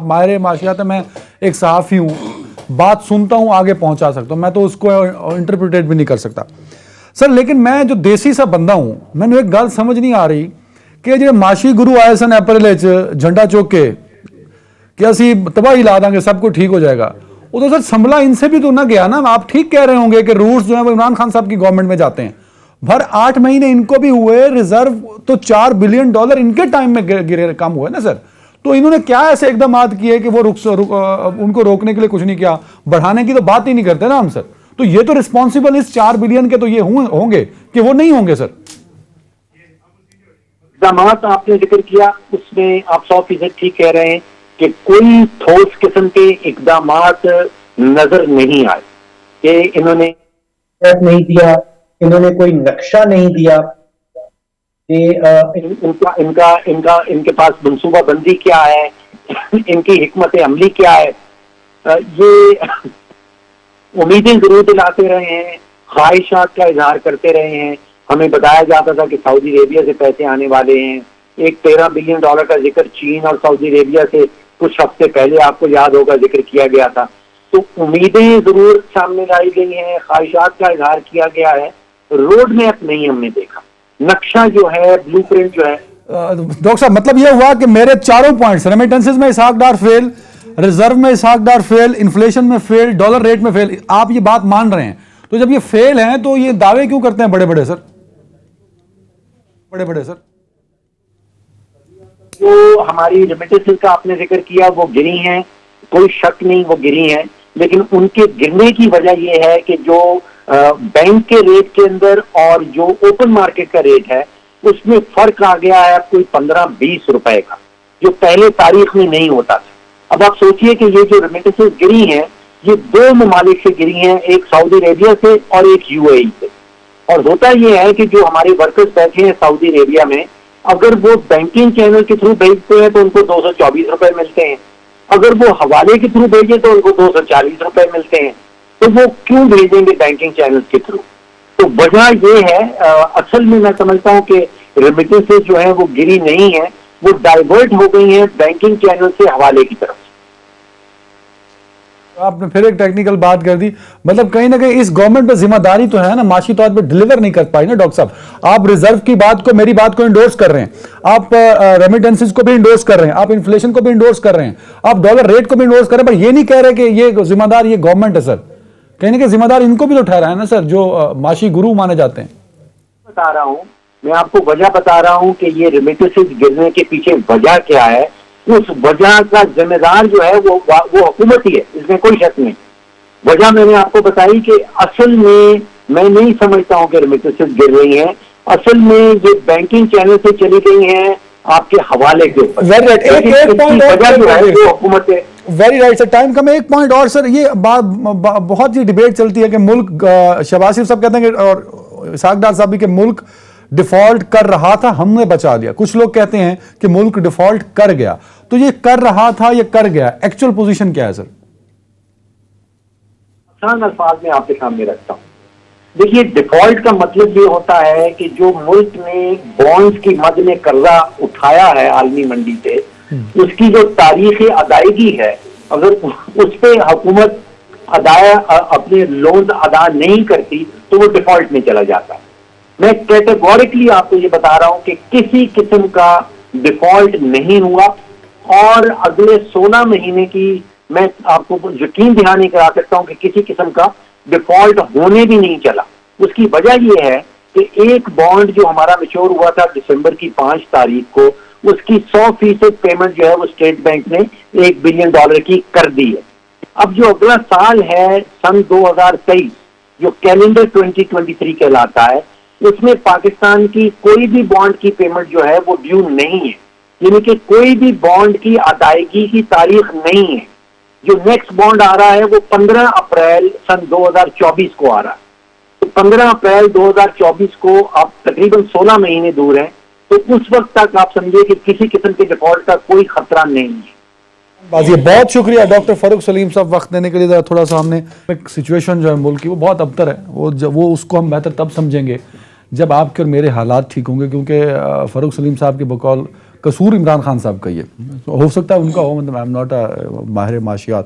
आप माहिर माशियात है, मैं एक सहाफ़ी हूँ, बात सुनता हूँ, आगे पहुँचा सकता हूँ, मैं तो उसको इंटरप्रिटेट भी नहीं कर सकता सर। लेकिन मैं जो देसी सा बंदा हूँ, मैंने एक गल समझ नहीं आ रही कि जो माशी गुरु आए सन अप्रैल झंडा चौक के कि असी तबाही ला देंगे, सब कुछ ठीक हो जाएगा, वो तो सर संभला इनसे भी तो ना गया ना। आप ठीक कह रहे होंगे कि रूट्स जो है वो इमरान खान साहब की गवर्नमेंट में जाते हैं, भर 8 महीने इनको भी हुए, रिजर्व तो $4 बिलियन इनके टाइम में गिरे कम हुए ना सर। तो इन्होंने क्या ऐसे इकदाम किए कि वो उनको रोकने के लिए कुछ नहीं किया, बढ़ाने की तो बात ही नहीं करते ना हम सर। तो ये तो रिस्पॉन्सिबल इस 4 बिलियन के तो ये होंगे कि वो नहीं होंगे सर। इकदामात आपने जिक्र किया, उसमें आप 100% ठीक कह रहे हैं कि कोई ठोस किस्म के इकदामात नजर नहीं आए, कि इन्होंने नहीं दिया, इन्होंने कोई नक्शा नहीं दिया कि इनका इनका इनका इनके पास मनसूबा बंदी क्या है, इनकी हिकमत अमली क्या है। ये उम्मीदें जरूर दिलाते रहे हैं, ख्वाहिशात का इजहार करते रहे हैं। हमें बताया जाता था कि सऊदी अरेबिया से पैसे आने वाले हैं, एक $13 बिलियन का जिक्र चीन और सऊदी अरेबिया से कुछ हफ्ते पहले आपको याद होगा जिक्र किया गया था। तो उम्मीदें जरूर सामने लाई गई हैं, ख्वाहिशात का इजहार किया गया है, रोड मैप नहीं हमने देखा, नक्शा जो है, ब्लूप्रिंट जो है। डॉक्टर साहब मतलब यह हुआ कि मेरे चारों पॉइंट्स, रेमिटेंसेस में इसहाक डार फेल, रिजर्व में इसहाक डार फेल, इन्फ्लेशन में फेल, डॉलर रेट में फेल, आप ये बात मान रहे हैं। तो जब ये फेल हैं तो ये दावे क्यों करते हैं बड़े बड़े सर, बड़े बड़े सर? जो हमारी रेमिटेंसेस का आपने जिक्र किया वो गिरी हैं, कोई शक नहीं वो गिरी हैं, लेकिन उनके गिरने की वजह यह है कि जो बैंक के रेट के अंदर और जो ओपन मार्केट का रेट है उसमें फर्क आ गया है कोई 15-20 रुपए का, जो पहले तारीख में नहीं होता था। अब आप सोचिए कि ये जो रेमिटेंसेस गिरी हैं ये 2 ममालिक से गिरी हैं, एक सऊदी अरेबिया से और एक यूएई से। और होता यह है कि जो हमारे वर्कर्स बैठे हैं सऊदी अरेबिया में, अगर वो बैंकिंग चैनल के थ्रू भेजते हैं तो उनको 224 रुपए मिलते हैं, अगर वो हवाले के थ्रू भेजें तो उनको 240 रुपए मिलते हैं। तो वो क्यों भेजेंगे बैंकिंग चैनल के थ्रू? तो वजह ये है, असल में मैं समझता हूं कि रेमिटेंसेस जो है वो गिरी नहीं है, वो डाइवर्ट हो गई हैं बैंकिंग चैनल से हवाले की तरफ। आपने फिर एक टेक्निकल बात कर दी, मतलब कहीं ना कहीं इस गवर्नमेंट पे जिम्मेदारी तो है ना, माशी तौर पे डिलीवर नहीं कर पाई ना डॉक्टर साहब। आप रिजर्व की बात को, मेरी बात को इंडोर्स कर रहे हैं, आप रेमिटेंसेस को भी इंडोर्स कर रहे हैं, आप इन्फ्लेशन को भी इंडोर्स कर रहे हैं, आप डॉलर रेट को भी इंडोर्स कर रहे हैं, पर ये नहीं कह रहे कि ये जिम्मेदार ये गवर्नमेंट है सर। कहीं ना कहीं जिम्मेदार इनको भी तो ठहरा है ना सर, जो माशी गुरु माने जाते हैं। बता रहा हूं, मैं आपको वजह बता रहा हूं कि ये रेमिटेंसेस गिरने के पीछे वजह क्या है। उस वजह का जिम्मेदार जो है वो हुकूमत ही है, इसमें कोई शक नहीं। वजह मैंने आपको बताई कि असल में मैं नहीं समझता हूं कि रेमिटेंसेस गिर रही हैं, असल में ये बैंकिंग चैनल से चली गई हैं आपके हवाले के ऊपर। वेरी राइट, एक पॉइंट वजह जो है वो हुकूमत है। वेरी राइट सर, टाइम कम है, एक पॉइंट और सर। ये बात बहुत ही डिबेट चलती है कि मुल्क, शहबाज शरीफ साहब कहते हैं कि, और इसहाक डार साहब भी, कि मुल्क डिफॉल्ट कर रहा था, हमने बचा लिया। कुछ लोग कहते हैं कि मुल्क डिफॉल्ट कर गया। तो ये कर रहा था, ये कर गया, एक्चुअल पोजीशन क्या है सर? आसान अल्फाज में आपके सामने रखता हूं। देखिए, डिफॉल्ट का मतलब ये होता है कि जो मुल्क ने बॉन्ड्स की मद में कर्जा उठाया है आलमी मंडी से, उसकी जो तारीख अदायगी है, अगर उस पर हुकूमत अपने लोन अदा नहीं करती तो वो डिफॉल्ट में चला जाता है। मैं कैटेगोरिकली आपको ये बता रहा हूं कि किसी किस्म का डिफॉल्ट नहीं हुआ, और अगले 16 महीने की मैं आपको यकीन दिहानी करा सकता हूं कि किसी किस्म का डिफॉल्ट होने भी नहीं चला। उसकी वजह यह है कि एक बॉन्ड जो हमारा मैच्योर हुआ था दिसंबर की 5 तारीख को, उसकी 100% पेमेंट जो है वो स्टेट बैंक ने $1 बिलियन की कर दी है। अब जो अगला साल है सन 2023, जो कैलेंडर 2023 कहलाता है, उसमें पाकिस्तान की कोई भी बॉन्ड की पेमेंट जो है वो ड्यू नहीं है, यानी कि कोई भी बॉन्ड की अदायगी की तारीख नहीं है। जो नेक्स्ट बॉन्ड आ रहा है वो 15 अप्रैल सन 2024 को आ रहा है। तो 15 अप्रैल 2024 को आप तकरीबन 16 महीने दूर हैं, तो उस वक्त तक आप समझिए कि किसी किस्म के डिफॉल्ट का कोई खतरा नहीं है। बाजी, बहुत शुक्रिया डॉक्टर फारूक सलीम साहब वक्त देने के लिए। थोड़ा सा हमने एक सिचुएशन जो है मुल्क की वो बहुत अबतर है, वो उसको हम बेहतर तब समझेंगे जब आपके और मेरे हालात ठीक होंगे, क्योंकि फारूक सलीम साहब के बकौल कसूर इमरान खान साहब का ही है। हो सकता है उनका हो, मतलब आई एम नॉट अ माहिर माशियात,